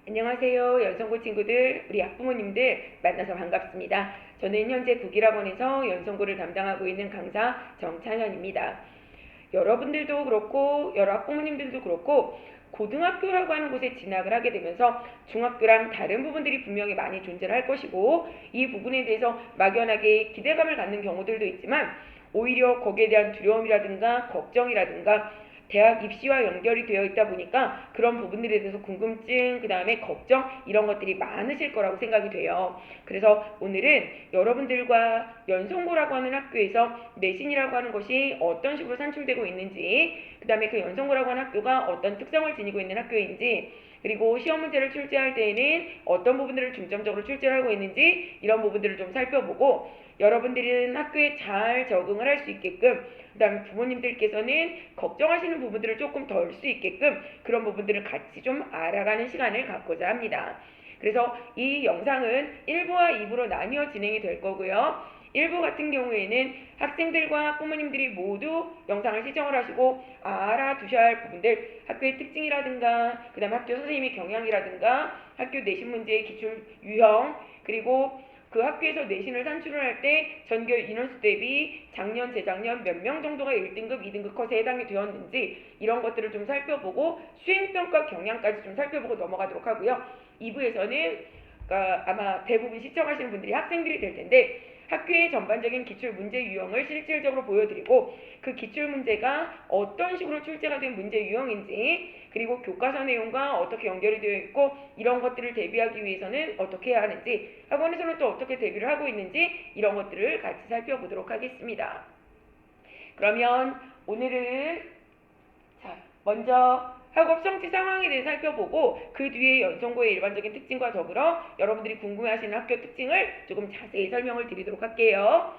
안녕하세요. 연성고 친구들, 우리 학부모님들 만나서 반갑습니다. 저는 현재 국일학원에서 연성고를 담당하고 있는 강사 정찬현입니다. 여러분들도 그렇고 여러 학부모님들도 그렇고 고등학교라고 하는 곳에 진학을 하게 되면서 중학교랑 다른 부분들이 분명히 많이 존재를 할 것이고, 이 부분에 대해서 막연하게 기대감을 갖는 경우들도 있지만 오히려 거기에 대한 두려움이라든가 걱정이라든가 대학 입시와 연결이 되어 있다 보니까 그런 부분들에 대해서 궁금증, 그 다음에 걱정, 이런 것들이 많으실 거라고 생각이 돼요. 그래서 오늘은 여러분들과 연성고라고 하는 학교에서 내신이라고 하는 것이 어떤 식으로 산출되고 있는지, 그 다음에 그 연성고라고 하는 학교가 어떤 특성을 지니고 있는 학교인지, 그리고 시험 문제를 출제할 때에는 어떤 부분들을 중점적으로 출제를 하고 있는지, 이런 부분들을 좀 살펴보고, 여러분들은 학교에 잘 적응을 할 수 있게끔, 그 다음에 부모님들께서는 걱정하시는 부분들을 조금 덜 수 있게끔 그런 부분들을 같이 좀 알아가는 시간을 갖고자 합니다. 그래서 이 영상은 1부와 2부로 나뉘어 진행이 될 거고요. 1부 같은 경우에는 학생들과 부모님들이 모두 영상을 시청을 하시고 알아두셔야 할 부분들, 학교의 특징이라든가 그 다음에 학교 선생님의 경향이라든가 학교 내신 문제의 기출 유형, 그리고 그 학교에서 내신을 산출을 할 때 전교 인원수 대비 작년, 재작년 몇 명 정도가 1등급, 2등급 컷에 해당이 되었는지, 이런 것들을 좀 살펴보고 수행평가 경향까지 좀 살펴보고 넘어가도록 하고요. 2부에서는 아마 대부분 시청하시는 분들이 학생들이 될 텐데, 학교의 전반적인 기출 문제 유형을 실질적으로 보여드리고, 그 기출 문제가 어떤 식으로 출제가 된 문제 유형인지, 그리고 교과서 내용과 어떻게 연결이 되어 있고, 이런 것들을 대비하기 위해서는 어떻게 해야 하는지, 학원에서는 또 어떻게 대비를 하고 있는지, 이런 것들을 같이 살펴보도록 하겠습니다. 그러면 오늘은 먼저 학업 성취 상황에 대해 살펴보고, 그 뒤에 연성고의 일반적인 특징과 더불어 여러분들이 궁금해하시는 학교 특징을 조금 자세히 설명을 드리도록 할게요.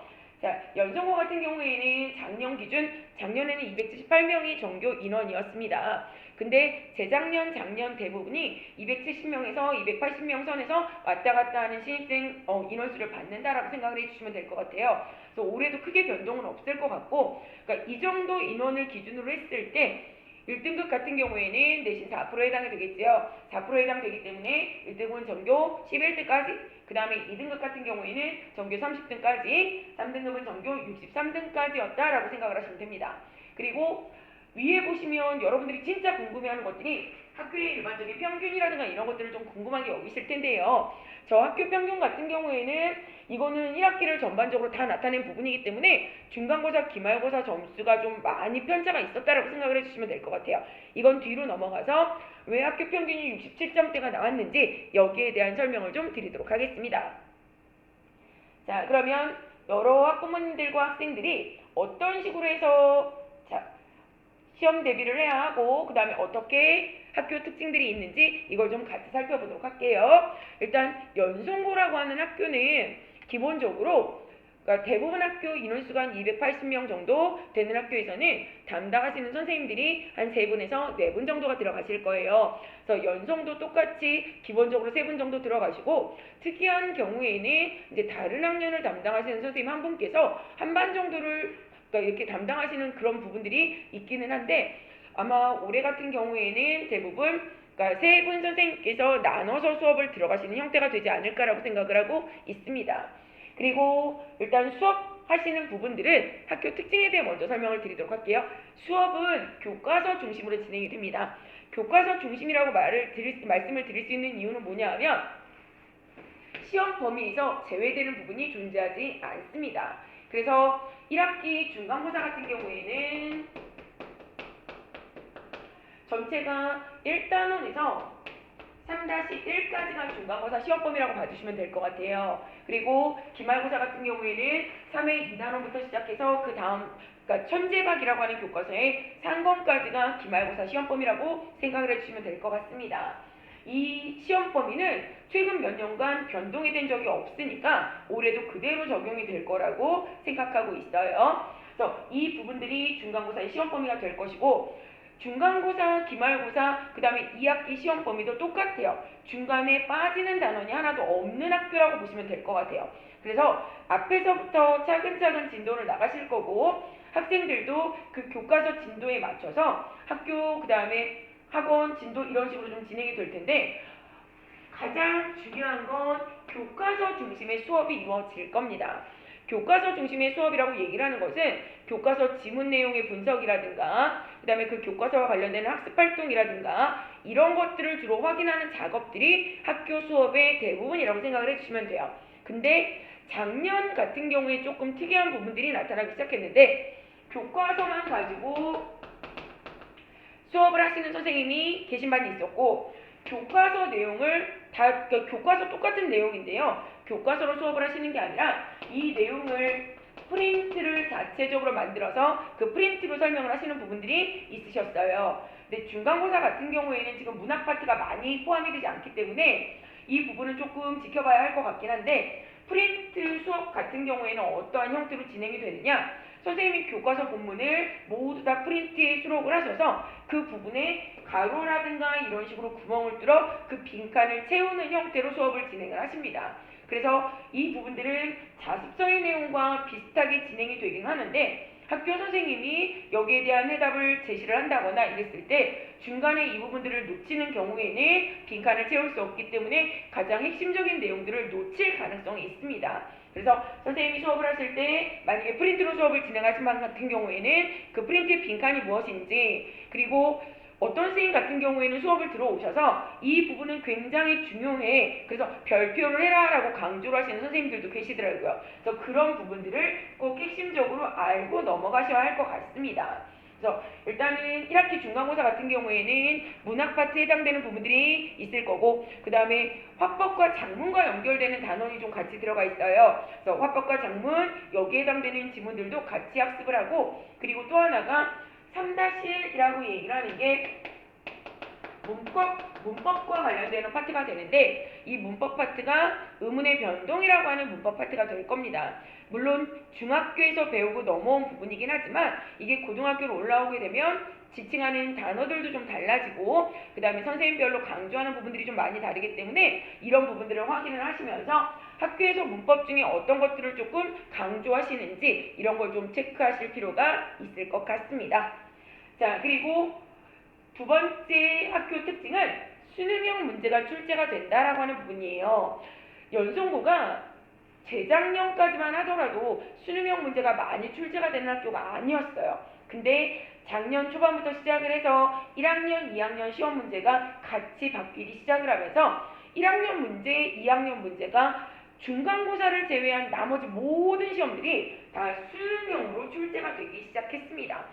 연성고 같은 경우에는 작년 기준, 작년에는 278명이 전교 인원이었습니다. 근데 재작년, 작년 대부분이 270명에서 280명 선에서 왔다 갔다 하는 신입생 인원수를 받는다라고 생각을 해주시면 될 것 같아요. 그래서 올해도 크게 변동은 없을 것 같고, 그러니까 이 정도 인원을 기준으로 했을 때 1등급 같은 경우에는 내신 4%에 해당이 되겠죠. 4%에 해당되기 때문에 1등급은 전교 11등까지, 그 다음에 2등급 같은 경우에는 전교 30등까지, 3등급은 전교 63등까지였다라고 생각을 하시면 됩니다. 그리고 위에 보시면 여러분들이 진짜 궁금해하는 것들이 학교의 일반적인 평균이라든가 이런 것들을 좀 궁금하게 여기실 텐데요. 저 학교 평균 같은 경우에는 이거는 1학기를 전반적으로 다 나타낸 부분이기 때문에 중간고사, 기말고사 점수가 좀 많이 편차가 있었다라고 생각을 해주시면 될 것 같아요. 이건 뒤로 넘어가서 왜 학교 평균이 67점대가 나왔는지 여기에 대한 설명을 좀 드리도록 하겠습니다. 자, 그러면 여러 학부모님들과 학생들이 어떤 식으로 해서 시험 대비를 해야 하고, 그 다음에 어떻게 학교 특징들이 있는지 이걸 좀 같이 살펴보도록 할게요. 일단 연성고라고 하는 학교는 기본적으로, 그러니까 대부분 학교 인원수가 한 280명 정도 되는 학교에서는 담당하시는 선생님들이 한 3분에서 4분 정도가 들어가실 거예요. 그래서 연성도 똑같이 기본적으로 3분 정도 들어가시고, 특이한 경우에는 이제 다른 학년을 담당하시는 선생님 한 분께서 한 반 정도를 이렇게 담당하시는 그런 부분들이 있기는 한데, 아마 올해 같은 경우에는 대부분 그러니까 3분 선생님께서 나눠서 수업을 들어가시는 형태가 되지 않을까라고 생각을 하고 있습니다. 그리고 일단 수업하시는 부분들은 학교 특징에 대해 먼저 설명을 드리도록 할게요. 수업은 교과서 중심으로 진행이 됩니다. 교과서 중심이라고 말씀을 드릴 수 있는 이유는 뭐냐 하면, 시험 범위에서 제외되는 부분이 존재하지 않습니다. 그래서 1학기 중간고사 같은 경우에는 전체가 1단원에서 3-1까지가 중간고사 시험범위라고 봐주시면 될 것 같아요. 그리고 기말고사 같은 경우에는 3회 2단원부터 시작해서 그 다음, 그러니까 천재박이라고 하는 교과서의 상권까지가 기말고사 시험범위라고 생각을 해주시면 될 것 같습니다. 이 시험 범위는 최근 몇 년간 변동이 된 적이 없으니까 올해도 그대로 적용이 될 거라고 생각하고 있어요. 그래서 이 부분들이 중간고사의 시험 범위가 될 것이고, 중간고사, 기말고사, 그 다음에 2학기 시험 범위도 똑같아요. 중간에 빠지는 단원이 하나도 없는 학교라고 보시면 될 것 같아요. 그래서 앞에서부터 차근차근 진도를 나가실 거고, 학생들도 그 교과서 진도에 맞춰서 학교, 그 다음에 학원 진도 이런 식으로 좀 진행이 될 텐데, 가장 중요한 건 교과서 중심의 수업이 이루어질 겁니다. 교과서 중심의 수업이라고 얘기를 하는 것은 교과서 지문 내용의 분석이라든가 그 다음에 그 교과서와 관련되는 학습활동이라든가 이런 것들을 주로 확인하는 작업들이 학교 수업의 대부분이라고 생각을 해주시면 돼요. 근데 작년 같은 경우에 조금 특이한 부분들이 나타나기 시작했는데 교과서만 가지고 수업을 하시는 선생님이 계신 반이 있었고 교과서 내용을 교과서 똑같은 내용인데요. 교과서로 수업을 하시는 게 아니라 이 내용을 프린트를 자체적으로 만들어서 그 프린트로 설명을 하시는 부분들이 있으셨어요. 근데 중간고사 같은 경우에는 지금 문학 파트가 많이 포함이 되지 않기 때문에 이 부분은 조금 지켜봐야 할 것 같긴 한데 프린트 수업 같은 경우에는 어떠한 형태로 진행이 되느냐 선생님이 교과서 본문을 모두 다 프린트에 수록을 하셔서 그 부분에 가로라든가 이런 식으로 구멍을 뚫어 그 빈칸을 채우는 형태로 수업을 진행을 하십니다. 그래서 이 부분들은 자습서의 내용과 비슷하게 진행이 되긴 하는데 학교 선생님이 여기에 대한 해답을 제시를 한다거나 이랬을 때 중간에 이 부분들을 놓치는 경우에는 빈칸을 채울 수 없기 때문에 가장 핵심적인 내용들을 놓칠 가능성이 있습니다. 그래서 선생님이 수업을 하실 때 만약에 프린트로 수업을 진행하신 반 같은 경우에는 그 프린트의 빈칸이 무엇인지 그리고 어떤 선생님 같은 경우에는 수업을 들어오셔서 이 부분은 굉장히 중요해 그래서 별표를 해라 라고 강조를 하시는 선생님들도 계시더라고요. 그래서 그런 부분들을 꼭 핵심적으로 알고 넘어가셔야 할 것 같습니다. 그래서 일단은 1학기 중간고사 같은 경우에는 문학 파트에 해당되는 부분들이 있을 거고 그 다음에 화법과 작문과 연결되는 단원이 좀 같이 들어가 있어요. 그래서 화법과 작문 여기에 해당되는 지문들도 같이 학습을 하고 그리고 또 하나가 3-1이라고 얘기를 하는 게 문법과 관련되는 파트가 되는데 이 문법 파트가 의문의 변동이라고 하는 문법 파트가 될 겁니다. 물론 중학교에서 배우고 넘어온 부분이긴 하지만 이게 고등학교로 올라오게 되면 지칭하는 단어들도 좀 달라지고 그 다음에 선생님별로 강조하는 부분들이 좀 많이 다르기 때문에 이런 부분들을 확인을 하시면서 학교에서 문법 중에 어떤 것들을 조금 강조하시는지 이런 걸 좀 체크하실 필요가 있을 것 같습니다. 자, 그리고 두 번째 학교 특징은 수능형 문제가 출제가 된다라고 하는 부분이에요. 연속고가 재작년까지만 하더라도 수능형 문제가 많이 출제가 되는 학교가 아니었어요. 근데 작년 초반부터 시작을 해서 1학년, 2학년 시험 문제가 같이 바뀌기 시작을 하면서 1학년 문제, 2학년 문제가 중간고사를 제외한 나머지 모든 시험들이 다 수능형으로 출제가 되기 시작했습니다.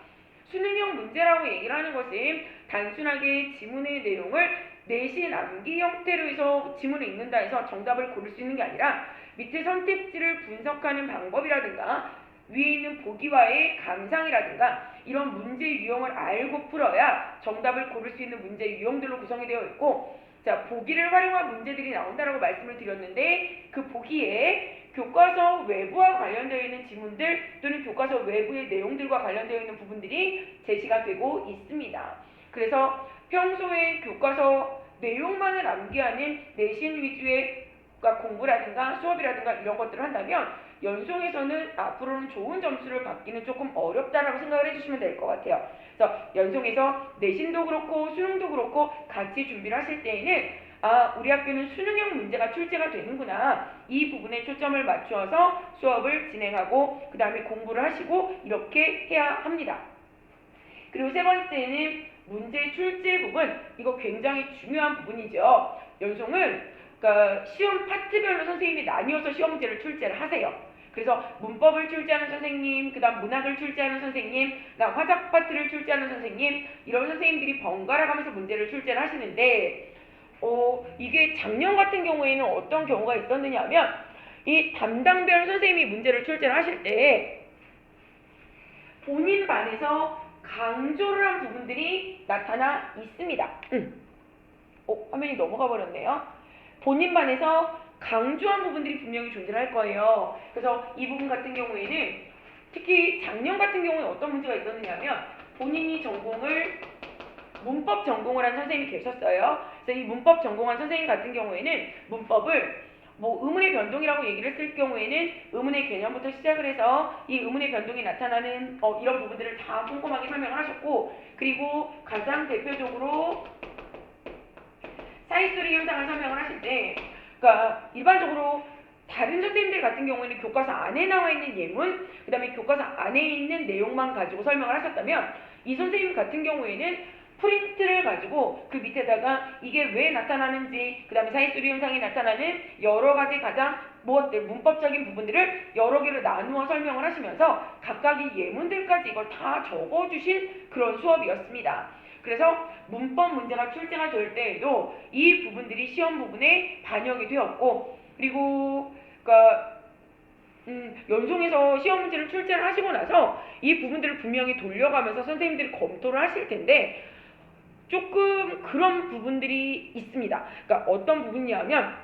수능형 문제라고 얘기를 하는 것은 단순하게 지문의 내용을 내신 암기 형태로 해서 지문을 읽는다 해서 정답을 고를 수 있는 게 아니라 밑에 선택지를 분석하는 방법이라든가 위에 있는 보기와의 감상이라든가 이런 문제 유형을 알고 풀어야 정답을 고를 수 있는 문제 유형들로 구성이 되어 있고 자, 보기를 활용한 문제들이 나온다라고 말씀을 드렸는데 그 보기에 교과서 외부와 관련되어 있는 지문들 또는 교과서 외부의 내용들과 관련되어 있는 부분들이 제시가 되고 있습니다. 그래서 평소에 교과서 내용만을 암기하는 내신 위주의 공부라든가 수업이라든가 이런 것들을 한다면 연송에서는 앞으로는 좋은 점수를 받기는 조금 어렵다라고 생각을 해주시면 될 것 같아요. 그래서 연송에서 내신도 그렇고 수능도 그렇고 같이 준비를 하실 때에는 우리 학교는 수능형 문제가 출제가 되는구나. 이 부분에 초점을 맞추어서 수업을 진행하고 그 다음에 공부를 하시고 이렇게 해야 합니다. 그리고 세 번째는 문제 출제 부분. 이거 굉장히 중요한 부분이죠. 연송은 그러니까 시험 파트별로 선생님이 나뉘어서 시험 문제를 출제를 하세요. 그래서 문법을 출제하는 선생님, 그 다음 문학을 출제하는 선생님, 그 다음 화작 파트를 출제하는 선생님 이런 선생님들이 번갈아 가면서 문제를 출제를 하시는데 이게 작년 같은 경우에는 어떤 경우가 있었느냐 하면 이 담당별 선생님이 문제를 출제를 하실 때 본인 반에서 강조를 한 부분들이 나타나 있습니다. 화면이 넘어가 버렸네요. 본인 반에서 강조한 부분들이 분명히 존재할 거예요. 그래서 이 부분 같은 경우에는 특히 작년 같은 경우에 어떤 문제가 있었느냐 하면 본인이 전공을 문법 전공을 한 선생님이 계셨어요. 그래서 이 문법 전공한 선생님 같은 경우에는 문법을 의문의 변동이라고 얘기를 쓸 경우에는 의문의 개념부터 시작을 해서 이 의문의 변동이 나타나는 이런 부분들을 다 꼼꼼하게 설명을 하셨고 그리고 가장 대표적으로 사이스토리 현상을 설명을 하실 때, 그러니까 일반적으로 다른 선생님들 같은 경우에는 교과서 안에 나와 있는 예문, 그 다음에 교과서 안에 있는 내용만 가지고 설명을 하셨다면, 이 선생님 같은 경우에는 프린트를 가지고 그 밑에다가 이게 왜 나타나는지, 그 다음에 사이스토리 현상이 나타나는 여러 가지 가장 무엇들 문법적인 부분들을 여러 개로 나누어 설명을 하시면서 각각의 예문들까지 이걸 다 적어주신 그런 수업이었습니다. 그래서 문법 문제가 출제가 될 때에도 이 부분들이 시험 부분에 반영이 되었고, 그리고 그러니까 연송해서 시험 문제를 출제를 하시고 나서 이 부분들을 분명히 돌려가면서 선생님들이 검토를 하실 텐데, 조금 그런 부분들이 있습니다. 그러니까 어떤 부분이냐면,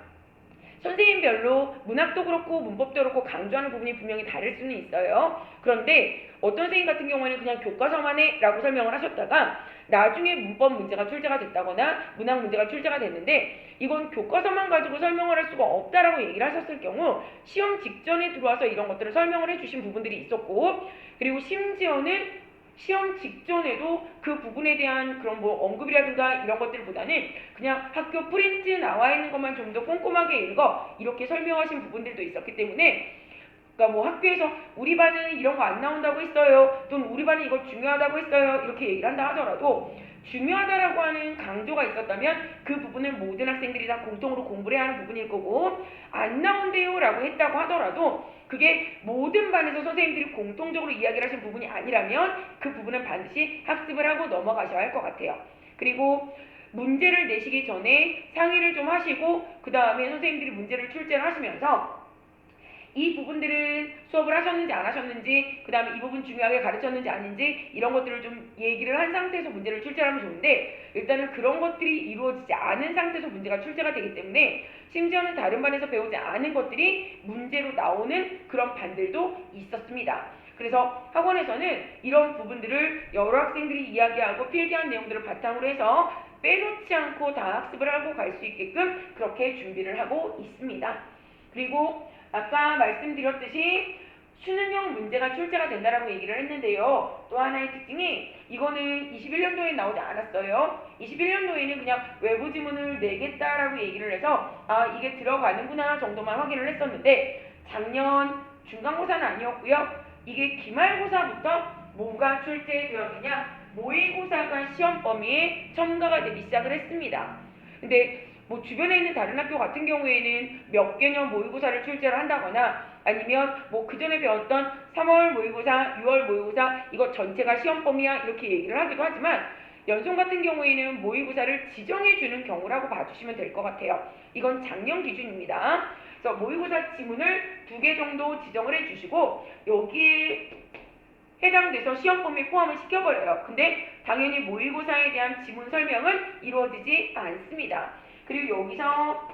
선생님별로 문학도 그렇고 문법도 그렇고 강조하는 부분이 분명히 다를 수는 있어요. 그런데 어떤 선생님 같은 경우에는 그냥 교과서만 해 라고 설명을 하셨다가 나중에 문법 문제가 출제가 됐다거나 문학 문제가 출제가 됐는데, 이건 교과서만 가지고 설명을 할 수가 없다라고 얘기를 하셨을 경우 시험 직전에 들어와서 이런 것들을 설명을 해주신 부분들이 있었고, 그리고 심지어는 시험 직전에도 그 부분에 대한 그런 뭐 언급이라든가 이런 것들보다는 그냥 학교 프린트 나와 있는 것만 좀 더 꼼꼼하게 읽어 이렇게 설명하신 부분들도 있었기 때문에, 그러니까 뭐 학교에서 우리 반은 이런 거 안 나온다고 했어요, 또는 우리 반은 이거 중요하다고 했어요, 이렇게 얘기를 한다 하더라도 중요하다라고 하는 강조가 있었다면 그 부분은 모든 학생들이 다 공통으로 공부를 해야 하는 부분일 거고, 안 나온대요 라고 했다고 하더라도 그게 모든 반에서 선생님들이 공통적으로 이야기를 하신 부분이 아니라면 그 부분은 반드시 학습을 하고 넘어가셔야 할 것 같아요. 그리고 문제를 내시기 전에 상의를 좀 하시고 그 다음에 선생님들이 문제를 출제를 하시면서 이 부분들은 수업을 하셨는지 안 하셨는지, 그 다음에 이 부분 중요하게 가르쳤는지 아닌지 이런 것들을 좀 얘기를 한 상태에서 문제를 출제하면 좋은데, 일단은 그런 것들이 이루어지지 않은 상태에서 문제가 출제가 되기 때문에 심지어는 다른 반에서 배우지 않은 것들이 문제로 나오는 그런 반들도 있었습니다. 그래서 학원에서는 이런 부분들을 여러 학생들이 이야기하고 필기한 내용들을 바탕으로 해서 빼놓지 않고 다 학습을 하고 갈 수 있게끔 그렇게 준비를 하고 있습니다. 그리고 아까 말씀드렸듯이 수능형 문제가 출제가 된다라고 얘기를 했는데요. 또 하나의 특징이, 이거는 21년도에 나오지 않았어요. 21년도에는 그냥 외부 지문을 내겠다라고 얘기를 해서 아 이게 들어가는구나 정도만 확인을 했었는데, 작년 중간고사는 아니었고요. 이게 기말고사부터 뭐가 출제되었느냐, 모의고사가 시험 범위에 첨가가 되기 시작을 했습니다. 근데 뭐 주변에 있는 다른 학교 같은 경우에는 몇 개년 모의고사를 출제를 한다거나 아니면 뭐 그전에 배웠던 3월 모의고사, 6월 모의고사 이거 전체가 시험 범위야 이렇게 얘기를 하기도 하지만, 연송 같은 경우에는 모의고사를 지정해주는 경우라고 봐주시면 될 것 같아요. 이건 작년 기준입니다. 그래서 모의고사 지문을 2개 정도 지정을 해주시고 여기에 해당돼서 시험 범위에 포함을 시켜버려요. 근데 당연히 모의고사에 대한 지문 설명은 이루어지지 않습니다. 그리고 여기서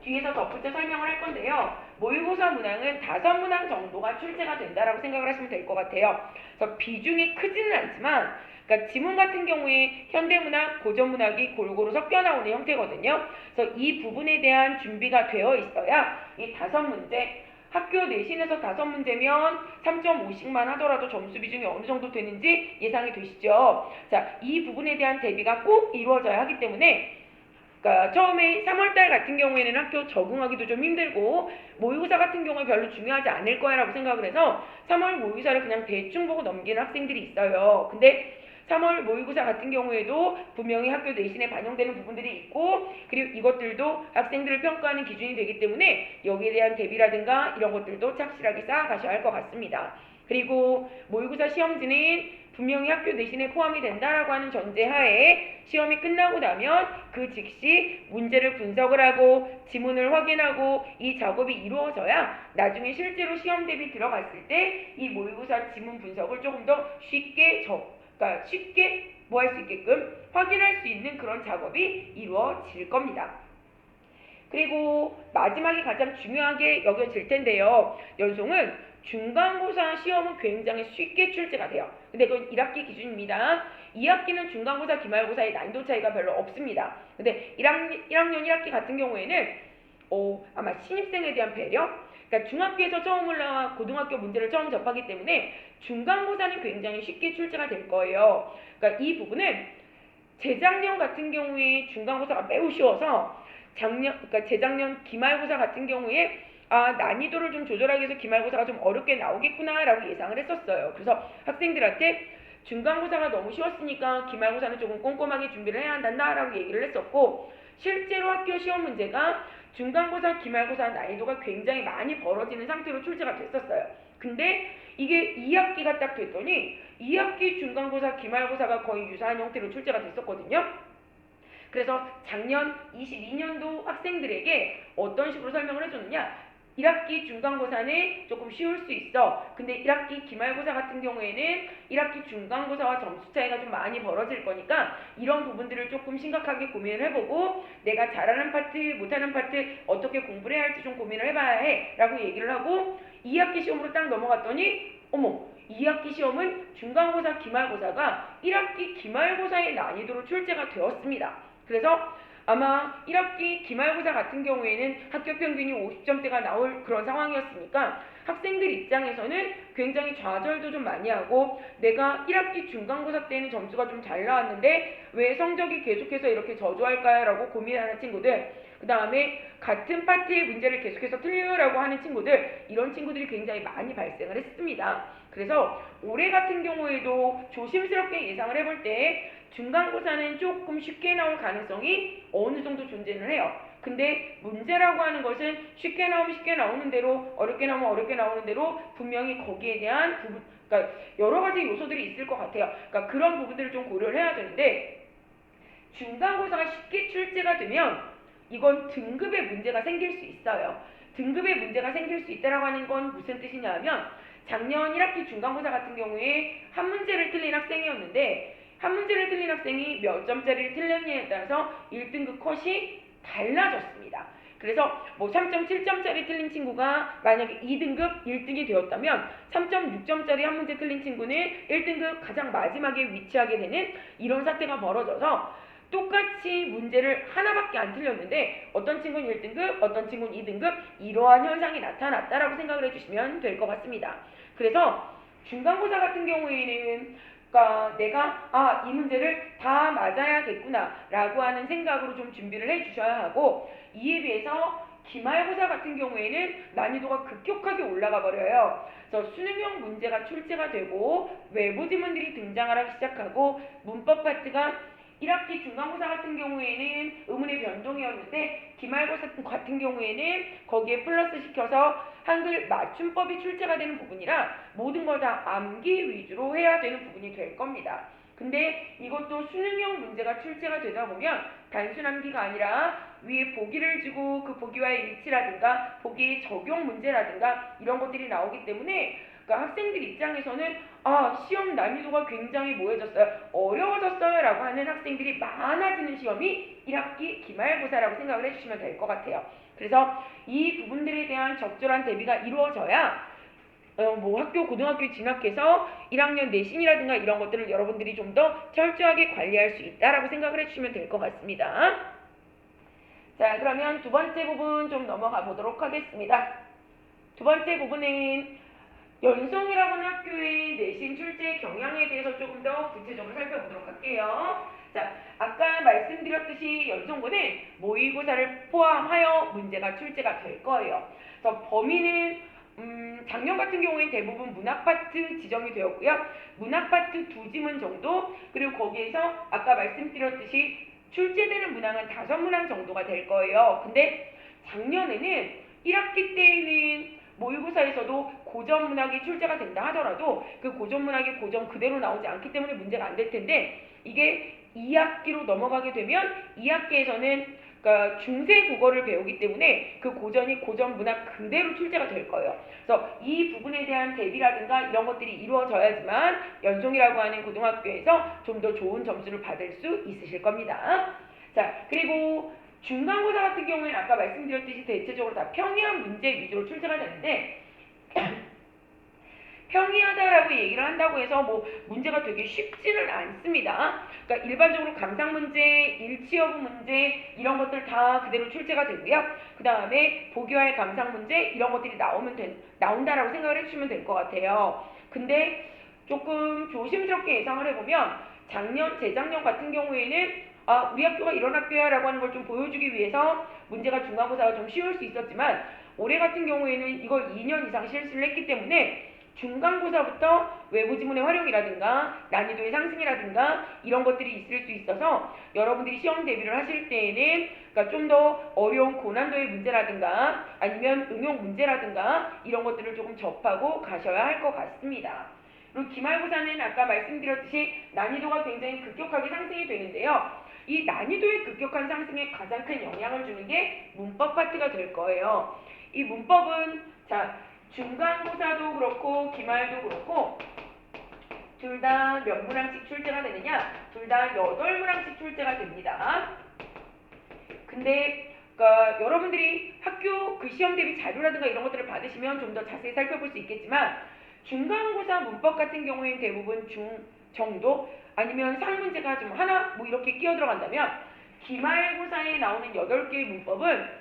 뒤에서 덧붙여 설명을 할 건데요. 모의고사 문항은 5문항 정도가 출제가 된다라고 생각을 하시면 될 것 같아요. 그래서 비중이 크지는 않지만, 그러니까 지문 같은 경우에 현대문학, 고전문학이 골고루 섞여 나오는 형태거든요. 그래서 이 부분에 대한 준비가 되어 있어야 이 5문제, 학교 내신에서 5문제면 3.5씩만 하더라도 점수 비중이 어느 정도 되는지 예상이 되시죠? 자, 이 부분에 대한 대비가 꼭 이루어져야 하기 때문에, 그러니까 처음에 3월달 같은 경우에는 학교 적응하기도 좀 힘들고 모의고사 같은 경우에 별로 중요하지 않을 거야 라고 생각을 해서 3월 모의고사를 그냥 대충 보고 넘기는 학생들이 있어요. 근데 3월 모의고사 같은 경우에도 분명히 학교 내신에 반영되는 부분들이 있고, 그리고 이것들도 학생들을 평가하는 기준이 되기 때문에 여기에 대한 대비라든가 이런 것들도 착실하게 쌓아가셔야 할 것 같습니다. 그리고 모의고사 시험지는 분명히 학교 내신에 포함이 된다라고 하는 전제하에 시험이 끝나고 나면 그 즉시 문제를 분석을 하고 지문을 확인하고 이 작업이 이루어져야 나중에 실제로 시험 대비 들어갔을 때 이 모의고사 지문 분석을 조금 더 쉽게 그러니까 쉽게 뭐 할 수 있게끔 확인할 수 있는 그런 작업이 이루어질 겁니다. 그리고 마지막에 가장 중요하게 여겨질 텐데요. 연송은 중간고사 시험은 굉장히 쉽게 출제가 돼요. 근데 그건 1학기 기준입니다. 2학기는 중간고사, 기말고사의 난이도 차이가 별로 없습니다. 근데 1학년 1학기 같은 경우에는 아마 신입생에 대한 배려? 그러니까 중학교에서 처음 올라와 고등학교 문제를 처음 접하기 때문에 중간고사는 굉장히 쉽게 출제가 될 거예요. 그러니까 이 부분은 재작년 같은 경우에 중간고사가 매우 쉬워서 그러니까 재작년 기말고사 같은 경우에 난이도를 좀 조절하기 위해서 기말고사가 좀 어렵게 나오겠구나라고 예상을 했었어요. 그래서 학생들한테 중간고사가 너무 쉬웠으니까 기말고사는 조금 꼼꼼하게 준비를 해야 한다라고 얘기를 했었고, 실제로 학교 시험 문제가 중간고사, 기말고사 난이도가 굉장히 많이 벌어지는 상태로 출제가 됐었어요. 근데 이게 2학기가 딱 됐더니 2학기 중간고사, 기말고사가 거의 유사한 형태로 출제가 됐었거든요. 그래서 작년 22년도 학생들에게 어떤 식으로 설명을 해줬느냐, 1학기 중간고사는 조금 쉬울 수 있어. 근데 1학기 기말고사 같은 경우에는 1학기 중간고사와 점수 차이가 좀 많이 벌어질 거니까 이런 부분들을 조금 심각하게 고민을 해보고 내가 잘하는 파트, 못하는 파트 어떻게 공부를 해야 할지 좀 고민을 해봐야 해 라고 얘기를 하고, 2학기 시험으로 딱 넘어갔더니 어머, 2학기 시험은 중간고사, 기말고사가 1학기 기말고사의 난이도로 출제가 되었습니다. 그래서 아마 1학기 기말고사 같은 경우에는 학교 평균이 50점대가 나올 그런 상황이었으니까 학생들 입장에서는 굉장히 좌절도 좀 많이 하고, 내가 1학기 중간고사 때는 점수가 좀 잘 나왔는데 왜 성적이 계속해서 이렇게 저조할까요? 라고 고민하는 친구들, 그 다음에 같은 파트의 문제를 계속해서 틀려라고 하는 친구들, 이런 친구들이 굉장히 많이 발생을 했습니다. 그래서 올해 같은 경우에도 조심스럽게 예상을 해볼 때 중간고사는 조금 쉽게 나올 가능성이 어느 정도 존재를 해요. 근데 문제라고 하는 것은 쉽게 나오면 쉽게 나오는 대로, 어렵게 나오면 어렵게 나오는 대로 분명히 거기에 대한 부분, 그러니까 여러 가지 요소들이 있을 것 같아요. 그러니까 그런 부분들을 좀 고려를 해야 되는데, 중간고사가 쉽게 출제가 되면 이건 등급의 문제가 생길 수 있어요. 등급의 문제가 생길 수 있다라고 하는 건 무슨 뜻이냐 하면, 작년 1학기 중간고사 같은 경우에 한 문제를 틀린 학생이었는데 한 문제를 틀린 학생이 몇 점짜리를 틀렸냐에 따라서 1등급 컷이 달라졌습니다. 그래서 뭐 3.7점짜리 틀린 친구가 만약에 2등급 1등이 되었다면 3.6점짜리 한 문제 틀린 친구는 1등급 가장 마지막에 위치하게 되는 이런 사태가 벌어져서, 똑같이 문제를 하나밖에 안 틀렸는데 어떤 친구는 1등급, 어떤 친구는 2등급, 이러한 현상이 나타났다라고 생각을 해주시면 될 것 같습니다. 그래서 중간고사 같은 경우에는 그러니까 내가 이 문제를 다 맞아야겠구나 라고 하는 생각으로 좀 준비를 해주셔야 하고, 이에 비해서 기말고사 같은 경우에는 난이도가 급격하게 올라가 버려요. 그래서 수능형 문제가 출제가 되고 외부 지문들이 등장을 하기 시작하고, 문법 파트가 1학기 중간고사 같은 경우에는 의문의 변동이었는데 기말고사 같은 경우에는 거기에 플러스 시켜서 한글 맞춤법이 출제가 되는 부분이라 모든 걸 다 암기 위주로 해야 되는 부분이 될 겁니다. 근데 이것도 수능형 문제가 출제가 되다 보면 단순 암기가 아니라 위에 보기를 주고 그 보기와의 일치라든가 보기의 적용 문제라든가 이런 것들이 나오기 때문에, 그러니까 학생들 입장에서는 시험 난이도가 굉장히 어려워졌어요 라고 하는 학생들이 많아지는 시험이 1학기 기말고사라고 생각을 해주시면 될 것 같아요. 그래서 이 부분들에 대한 적절한 대비가 이루어져야 학교 고등학교 진학해서 1학년 내신이라든가 이런 것들을 여러분들이 좀 더 철저하게 관리할 수 있다라고 생각을 해주시면 될 것 같습니다. 자, 그러면 두 번째 부분 좀 넘어가 보도록 하겠습니다. 두 번째 부분은 연성이라고 하는 학교의 내신 출제 경향에 대해서 조금 더 구체적으로 살펴보도록 할게요. 자, 아까 말씀드렸듯이 연성고는 모의고사를 포함하여 문제가 출제가 될 거예요. 그래서 범위는 작년 같은 경우에는 대부분 문학 파트 지정이 되었고요. 문학 파트 2지문 정도, 그리고 거기에서 아까 말씀드렸듯이 출제되는 문항은 5문항 정도가 될 거예요. 근데 작년에는 1학기 때에는 모의고사에서도 고전 문학이 출제가 된다 하더라도 그 고전 문학이 고전 그대로 나오지 않기 때문에 문제가 안 될 텐데, 이게 2학기로 넘어가게 되면 2학기에서는 그러니까 중세 국어를 배우기 때문에 그 고전이 고전 문학 그대로 출제가 될 거예요. 그래서 이 부분에 대한 대비라든가 이런 것들이 이루어져야지만 연송이라고 하는 고등학교에서 좀 더 좋은 점수를 받을 수 있으실 겁니다. 자, 그리고 중간고사 같은 경우에는 아까 말씀드렸듯이 대체적으로 다 평이한 문제 위주로 출제가 되는데 평이하다라고 얘기를 한다고 해서 문제가 되게 쉽지는 않습니다. 그러니까 일반적으로 감상 문제, 일치 여부 문제 이런 것들 다 그대로 출제가 되고요. 그 다음에 보기와의 감상 문제 이런 것들이 나온다라고 생각을 해주시면 될 것 같아요. 근데 조금 조심스럽게 예상을 해보면 작년, 재작년 같은 경우에는 우리 학교가 이런 학교야 라고 하는 걸 좀 보여주기 위해서 문제가 중간고사가 좀 쉬울 수 있었지만 올해 같은 경우에는 이걸 2년 이상 실시를 했기 때문에 중간고사부터 외부 지문의 활용이라든가 난이도의 상승이라든가 이런 것들이 있을 수 있어서 여러분들이 시험 대비를 하실 때에는 그러니까 좀 더 어려운 고난도의 문제라든가 아니면 응용 문제라든가 이런 것들을 조금 접하고 가셔야 할 것 같습니다. 그리고 기말고사는 아까 말씀드렸듯이 난이도가 굉장히 급격하게 상승이 되는데요. 이 난이도의 급격한 상승에 가장 큰 영향을 주는 게 문법 파트가 될 거예요. 이 문법은 중간고사도 그렇고 기말도 그렇고 둘 다 몇 문항씩 출제가 되느냐? 둘 다 8문항씩 출제가 됩니다. 근데 여러분들이 학교 그 시험 대비 자료라든가 이런 것들을 받으시면 좀 더 자세히 살펴볼 수 있겠지만 중간고사 문법 같은 경우에는 대부분 정도 아니면 상문제가 좀 하나 뭐 이렇게 끼어 들어간다면 기말고사에 나오는 8개의 문법은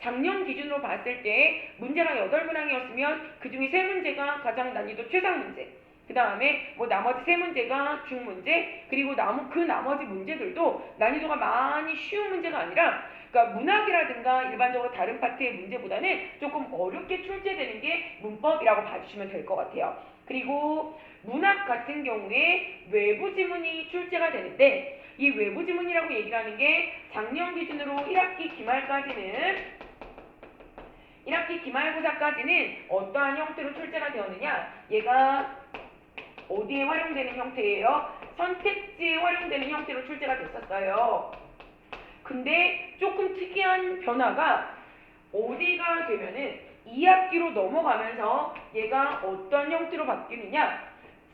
작년 기준으로 봤을 때 문제가 8문항이었으면 그 중에 3문제가 가장 난이도 최상 문제, 그 다음에 뭐 나머지 3문제가 중문제, 그리고 그 나머지 문제들도 난이도가 많이 쉬운 문제가 아니라 그러니까 문학이라든가 일반적으로 다른 파트의 문제보다는 조금 어렵게 출제되는 게 문법이라고 봐주시면 될 것 같아요. 그리고 문학 같은 경우에 외부 지문이 출제가 되는데 이 외부 지문이라고 얘기를 하는 게 작년 기준으로 1학기 기말고사까지는 어떠한 형태로 출제가 되었느냐? 얘가 어디에 활용되는 형태예요? 선택지에 활용되는 형태로 출제가 됐었어요. 근데 조금 특이한 변화가 어디가 되면은 2학기로 넘어가면서 얘가 어떤 형태로 바뀌느냐?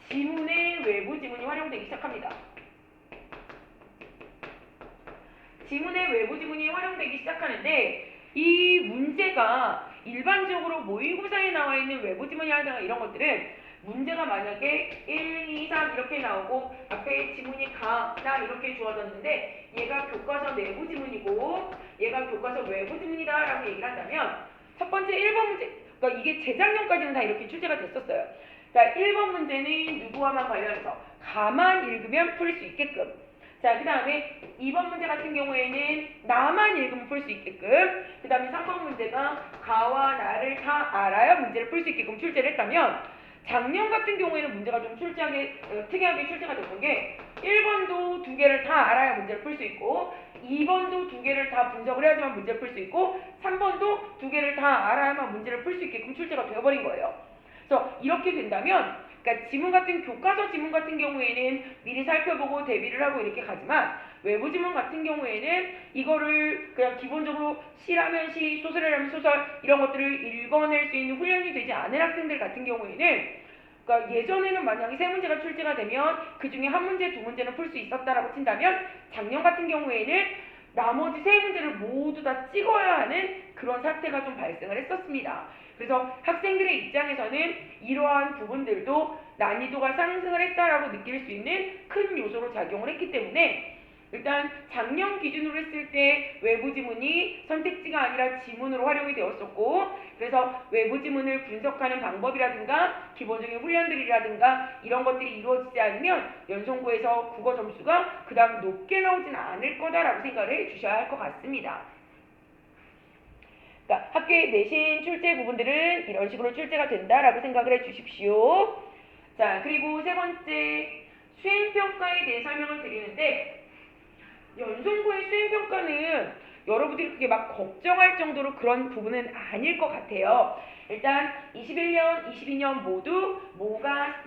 지문의 외부 지문이 활용되기 시작합니다. 지문의 외부 지문이 활용되기 시작하는데 이 문제가 일반적으로 모의고사에 나와 있는 외부 지문이라든가 이런 것들은 문제가 만약에 1, 2, 3 이렇게 나오고 앞에 지문이 가나 이렇게 주어졌는데 얘가 교과서 내부 지문이고 얘가 교과서 외부 지문이다 라고 얘기를 한다면 첫 번째 1번 문제, 그러니까 이게 재작년까지는 다 이렇게 출제가 됐었어요. 자, 1번 문제는 누구와만 관련해서 가만 읽으면 풀 수 있게끔, 자, 그 다음에 2번 문제 같은 경우에는 나만 읽으면 풀 수 있게끔, 그 다음에 3번 문제가 가와 나를 다 알아야 문제를 풀 수 있게끔 출제를 했다면 작년 같은 경우에는 문제가 좀 특이하게 출제가 됐던 게 1번도 2개를 다 알아야 문제를 풀 수 있고 2번도 2개를 다 분석을 해야지만 문제를 풀 수 있고 3번도 2개를 다 알아야만 문제를 풀 수 있게끔 출제가 되어버린 거예요. 그래서 이렇게 된다면 그러니까 교과서 지문 같은 경우에는 미리 살펴보고 대비를 하고 이렇게 가지만 외부 지문 같은 경우에는 이거를 그냥 기본적으로 시라면 시, 소설이라면 소설 이런 것들을 읽어낼 수 있는 훈련이 되지 않은 학생들 같은 경우에는 그러니까 예전에는 만약에 3문제가 출제가 되면 그 중에 1문제, 2문제는 풀 수 있었다라고 친다면 작년 같은 경우에는 나머지 3문제를 모두 다 찍어야 하는 그런 사태가 좀 발생을 했었습니다. 그래서 학생들의 입장에서는 이러한 부분들도 난이도가 상승을 했다라고 느낄 수 있는 큰 요소로 작용을 했기 때문에 일단 작년 기준으로 했을 때 외부 지문이 선택지가 아니라 지문으로 활용이 되었었고 그래서 외부 지문을 분석하는 방법이라든가 기본적인 훈련들이라든가 이런 것들이 이루어지지 않으면 연속고에서 국어 점수가 그다음 높게 나오지는 않을 거다라고 생각을 해주셔야 할 것 같습니다. 그러니까 학교의 내신 출제 부분들은 이런 식으로 출제가 된다라고 생각을 해주십시오. 자, 그리고 세 번째 수행평가에 대해 설명을 드리는데 연속고의 수행평가는 여러분들이 그렇게 막 걱정할 정도로 그런 부분은 아닐 것 같아요. 일단 21년, 22년 모두 뭐가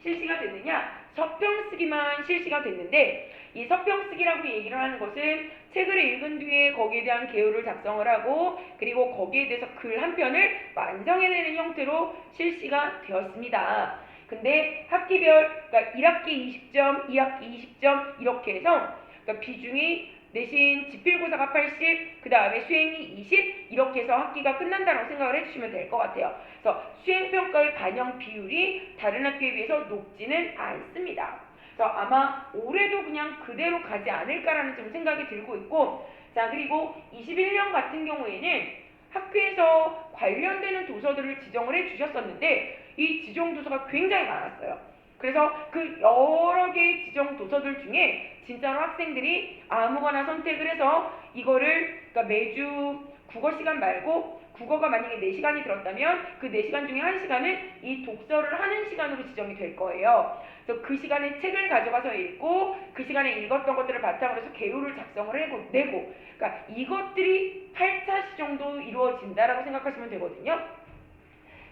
실시가 됐느냐? 서평쓰기만 실시가 됐는데 이 서평쓰기라고 얘기를 하는 것은 책을 읽은 뒤에 거기에 대한 개요를 작성을 하고 그리고 거기에 대해서 글 한 편을 완성해내는 형태로 실시가 되었습니다. 근데 학기별, 그러니까 1학기 20점, 2학기 20점 이렇게 해서 그러니까 비중이 내신 지필고사가 80, 그 다음에 수행이 20 이렇게 해서 학기가 끝난다고 생각을 해주시면 될 것 같아요. 그래서 수행평가의 반영 비율이 다른 학기에 비해서 높지는 않습니다. 그래서 아마 올해도 그냥 그대로 가지 않을까라는 좀 생각이 들고 있고 자 그리고 21년 같은 경우에는 학교에서 관련되는 도서들을 지정을 해주셨었는데 이 지정 도서가 굉장히 많았어요. 그래서 그 여러 개의 지정 도서들 중에 진짜로 학생들이 아무거나 선택을 해서 이거를 그러니까 매주 국어 시간 말고 국어가 만약에 4시간이 들었다면 그 4시간 중에 1시간은 이 독서를 하는 시간으로 지정이 될 거예요. 그래서 그 시간에 책을 가져가서 읽고 그 시간에 읽었던 것들을 바탕으로 해서 개요를 작성을 내고 그러니까 이것들이 8차시 정도 이루어진다라고 생각하시면 되거든요.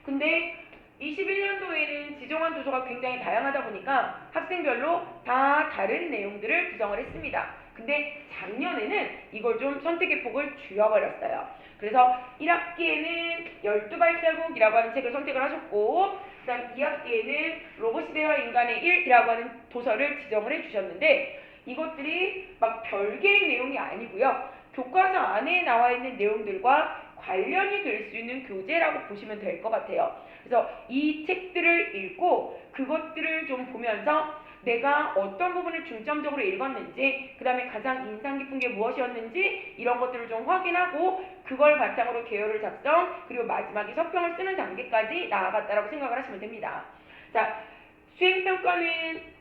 근데 21년도에는 지정한 도서가 굉장히 다양하다 보니까 학생별로 다 다른 내용들을 구성을 했습니다. 근데 작년에는 이걸 좀 선택의 폭을 줄여버렸어요. 그래서 1학기에는 12발자국이라고 하는 책을 선택을 하셨고 그 다음 2학기에는 로봇시대와 인간의 일이라고 하는 도서를 지정을 해주셨는데 이것들이 막 별개의 내용이 아니고요. 교과서 안에 나와 있는 내용들과 관련이 될 수 있는 교재라고 보시면 될 것 같아요. 그래서 이 책들을 읽고 그것들을 좀 보면서 내가 어떤 부분을 중점적으로 읽었는지 그 다음에 가장 인상 깊은 게 무엇이었는지 이런 것들을 좀 확인하고 그걸 바탕으로 개요를 작성 그리고 마지막에 서평을 쓰는 단계까지 나아갔다라고 생각을 하시면 됩니다. 자, 수행평가는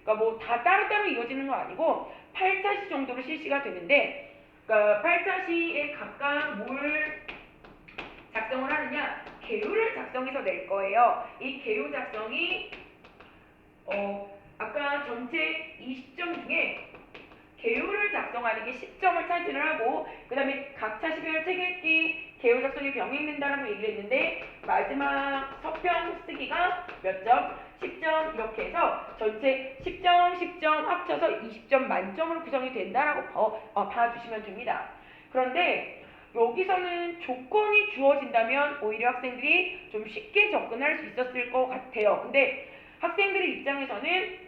그러니까 뭐 다 따로따로 이루어지는 거 아니고 8차시 정도로 실시가 되는데 그러니까 8차시에 각각 뭘 작성을 하느냐 개요를 작성해서 낼 거예요. 이 개요 작성이 아까 전체 20점 중에 개요를 작성하는 게 10점을 차지를 하고 그 다음에 각 차시별 책 읽기 개요 작성이 병행된다라고 얘기를 했는데 마지막 서평 쓰기가 몇 점? 10점 이렇게 해서 전체 10점, 10점 합쳐서 20점 만점으로 구성이 된다라고 봐주시면 됩니다. 그런데 여기서는 조건이 주어진다면 오히려 학생들이 좀 쉽게 접근할 수 있었을 것 같아요. 근데 학생들의 입장에서는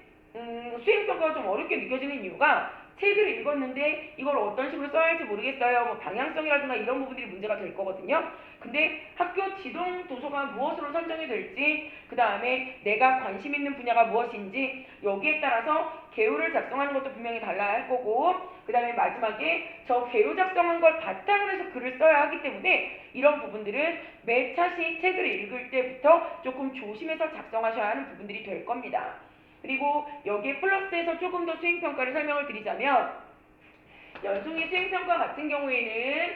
수행평가가 좀 어렵게 느껴지는 이유가 책을 읽었는데 이걸 어떤 식으로 써야 할지 모르겠어요. 뭐 방향성이라든가 이런 부분들이 문제가 될 거거든요. 근데 학교 지동 도서가 무엇으로 선정이 될지 그 다음에 내가 관심 있는 분야가 무엇인지 여기에 따라서 개요를 작성하는 것도 분명히 달라야 할 거고 그 다음에 마지막에 저 개요 작성한 걸 바탕으로 해서 글을 써야 하기 때문에 이런 부분들은 매 차씩 책을 읽을 때부터 조금 조심해서 작성하셔야 하는 부분들이 될 겁니다. 그리고 여기에 플러스해서 조금 더 수행평가를 설명을 드리자면 연송의 수행평가 같은 경우에는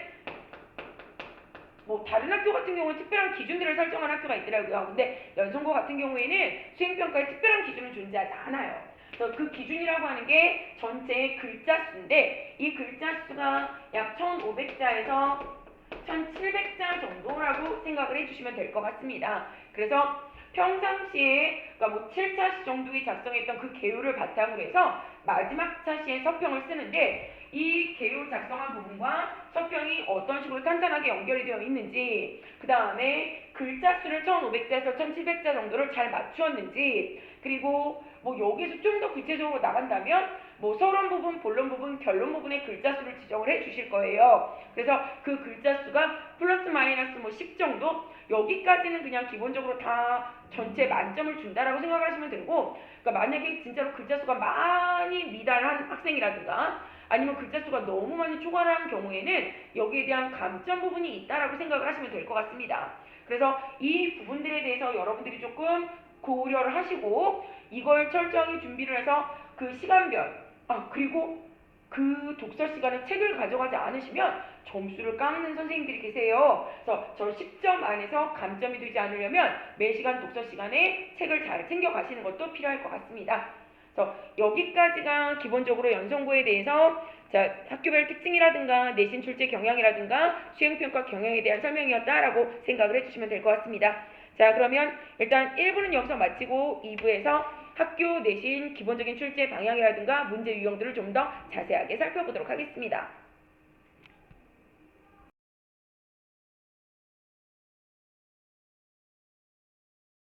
뭐 다른 학교 같은 경우는 특별한 기준들을 설정한 학교가 있더라고요. 근데 연송고 같은 경우에는 수행평가에 특별한 기준은 존재하지 않아요. 그래서 그 기준이라고 하는 게 전체 글자 수인데 이 글자 수가 약 1500자에서 1700자 정도라고 생각을 해주시면 될 것 같습니다. 그래서 평상시에 그러니까 뭐 7차시 정도에 작성했던 그 개요를 바탕으로 해서 마지막 차시에 서평을 쓰는데 이 개요 작성한 부분과 서평이 어떤 식으로 탄탄하게 연결이 되어 있는지 그 다음에 글자 수를 1500자에서 1700자 정도를 잘 맞추었는지 그리고 뭐 여기서 좀 더 구체적으로 나간다면 뭐 서론 부분, 본론 부분, 결론 부분의 글자 수를 지정을 해 주실 거예요. 그래서 그 글자 수가 플러스 마이너스 뭐 10 정도 여기까지는 그냥 기본적으로 다 전체 만점을 준다라고 생각을 하시면 되고 그러니까 만약에 진짜로 글자 수가 많이 미달한 학생이라든가 아니면 글자 수가 너무 많이 초과한 경우에는 여기에 대한 감점 부분이 있다라고 생각을 하시면 될 것 같습니다. 그래서 이 부분들에 대해서 여러분들이 조금 고려를 하시고 이걸 철저히 준비를 해서 그 시간별 그리고 그 독서 시간에 책을 가져가지 않으시면 점수를 깎는 선생님들이 계세요. 그래서 저 10점 안에서 감점이 되지 않으려면 매 시간 독서 시간에 책을 잘 챙겨 가시는 것도 필요할 것 같습니다. 그래서 여기까지가 기본적으로 연성고에 대해서 자, 학교별 특징이라든가 내신 출제 경향이라든가 수행평가 경향에 대한 설명이었다라고 생각을 해주시면 될 것 같습니다. 자, 그러면 일단 1부는 여기서 마치고 2부에서 학교 내신 기본적인 출제 방향이라든가 문제 유형들을 좀 더 자세하게 살펴보도록 하겠습니다.